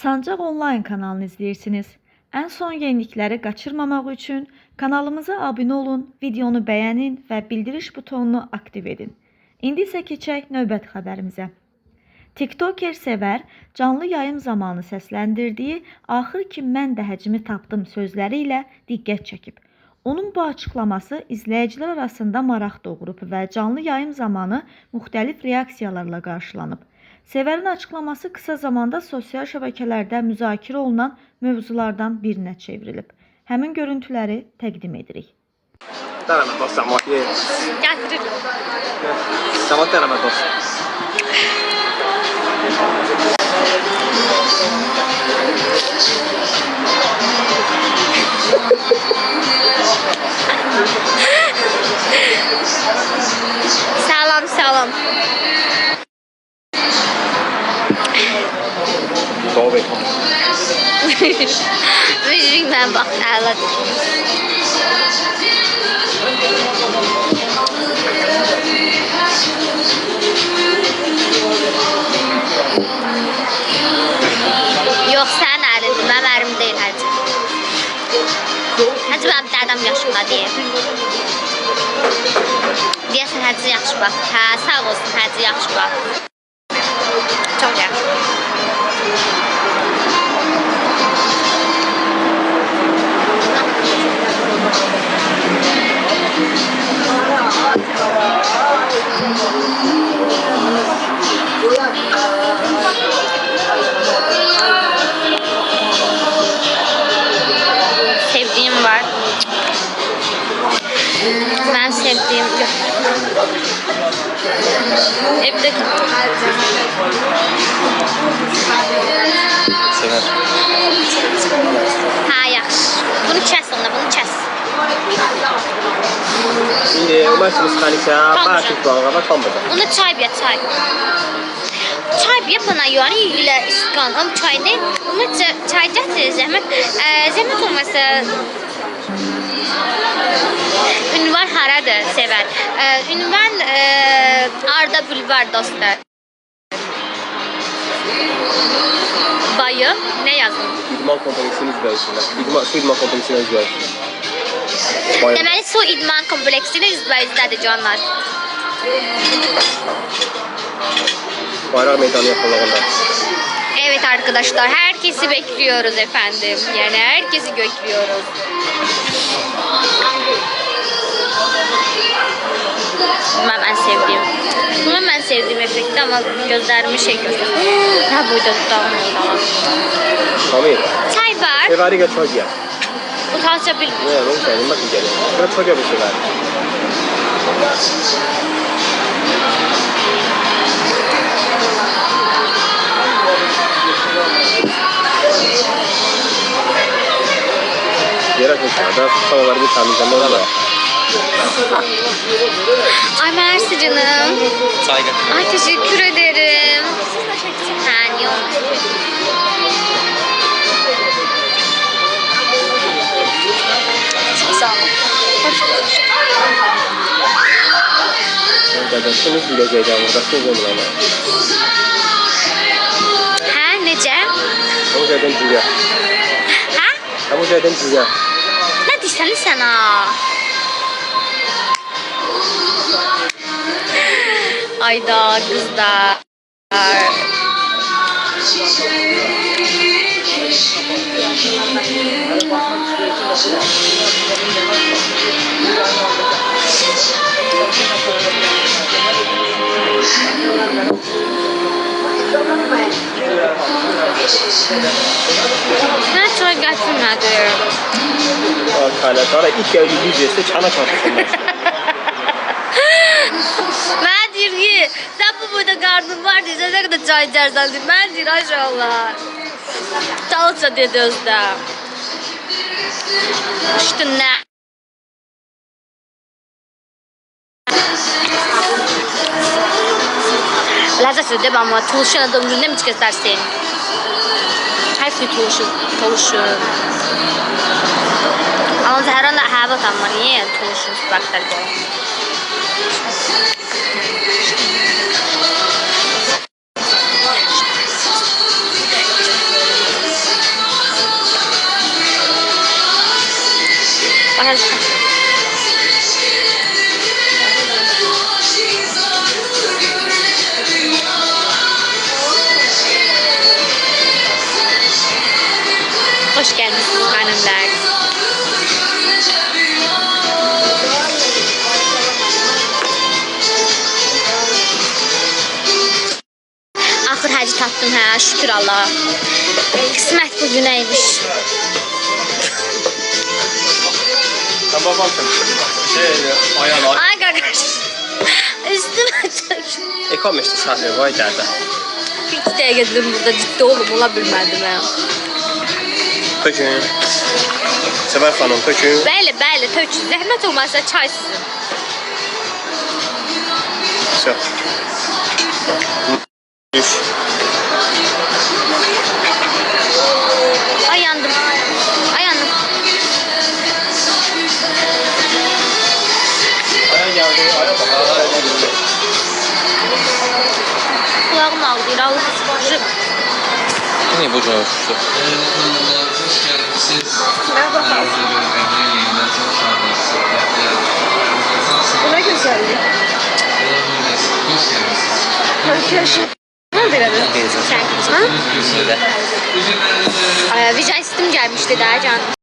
Sancaq Online kanalını izləyirsiniz. Ən son yenilikləri qaçırmamaq üçün kanalımıza abunə olun, videonu bəyənin və bildiriş butonunu aktiv edin. İndi isə keçək növbəti xəbərimizə. TikToker Sevər canlı yayım zamanı səsləndirdiyi "Axır ki mən də həcmi tapdım" sözləri ilə diqqət çəkib. Onun bu açıqlaması izləyicilər arasında maraq doğurub və canlı yayım zamanı müxtəlif reaksiyalarla qarşılanıb. Sevərin açıqlaması qısa zamanda sosial şəbəkələrdə müzakirə olunan mövzulardan birinə çevrilib. Həmin görüntüləri təqdim edirik. Täna tossa mua Gətirir. Sama täna tossa. Salam, salam. Soovin. Bilmem bak ağladım. Yok sen ağladın, ben ərim deyil hacı. Hacı benim bir adam yaşımda deyil. Deyəsən hacı yaxşı bax. Hə, sağ olsun hacı yaxşı bax. Çok yaxşı. Sevdiğim var. Ben sevdiğim evde Sever. ha yaxşı. Bunu kəs onda, bunu kəs. Şimdi umarsanız kanisa bakit balığa tamamdır. Onu çay bir çay. Çay bir bana yani ile iskan ama çay değil. Ama çay gətir zəhmət. Zəhmət olmasa ünvan haradır Sevər. Ünvan Arda Bulvar dostlar. Bayı ne yazdım? İdman kompleksini izləyirsinlər. Su idman kompleksini izləyirsinlər. Deməli su idman kompleksini üzbəüzdədir canlar. Bayraq meydanı yaxınlığında. Evet arkadaşlar, herkesi bekliyoruz efendim. Yani herkesi bekliyoruz. Bunlar en sevdiğim. Bunlar en sevdiğim efekti ama gözlerimi şey gösteriyor. Ha buydu tutamıyorum. Tamam. Çay var. Severi gel çay gel. Utança bilmiyorum. Ne oğlum senin bakın gelin. Gel çay gel bir sever. Yere koşuyor. Savaları bir tanıyacağım. Orada. Ay mersi canım. Çay gel. Ay teşekkür ederim. Ha niye olmasın? Sağ olun. Orada şunu bileceğim. Orada şunu bileceğim. Ha necə? Kamu zaten cüya. Ha? Kamu zaten cüya. Ne deyirsən sən ha? Ayda kızlar. Ben çay getirmedim. Arkadaşlar ilk geldiği yüzeyse çana çarpsınlar. Ben deyir ki sen bu boyda karnın var diye sen ne kadar çay içersen deyir. Ben deyir aşağılar. Çalışsa dedi özde. Üstüne. Lezzet de ama tuluşun adamını ne mi çıkartarsın? Her şey tuluşun. Ama zəhran da hava tamam niye tuluşun baktar bu. ya, şükür Allah'a. Kısmet bugüneymiş. Ben babamsın. Ayağın Ay qardaş. Üstüme çök. Ekomişti sahne vay derdi. Bir dəqiqə dedim burada ciddi olum, ola bilmədim ya. Tökün. Sever xanım tökün. Bəli, bəli, tökün. Zəhmət olmazsa çay sizin. Все. Düş. Ay yandım. Ay yandım. Aya geldi. Aya bak. Kulağım ağrıyor. Allah sıkıntı. Ne bu cevap şu? Ver bakalım. Bu ne güzellik. Ne verelim? Sen. Ha? Vicdan istim gelmişti daha can.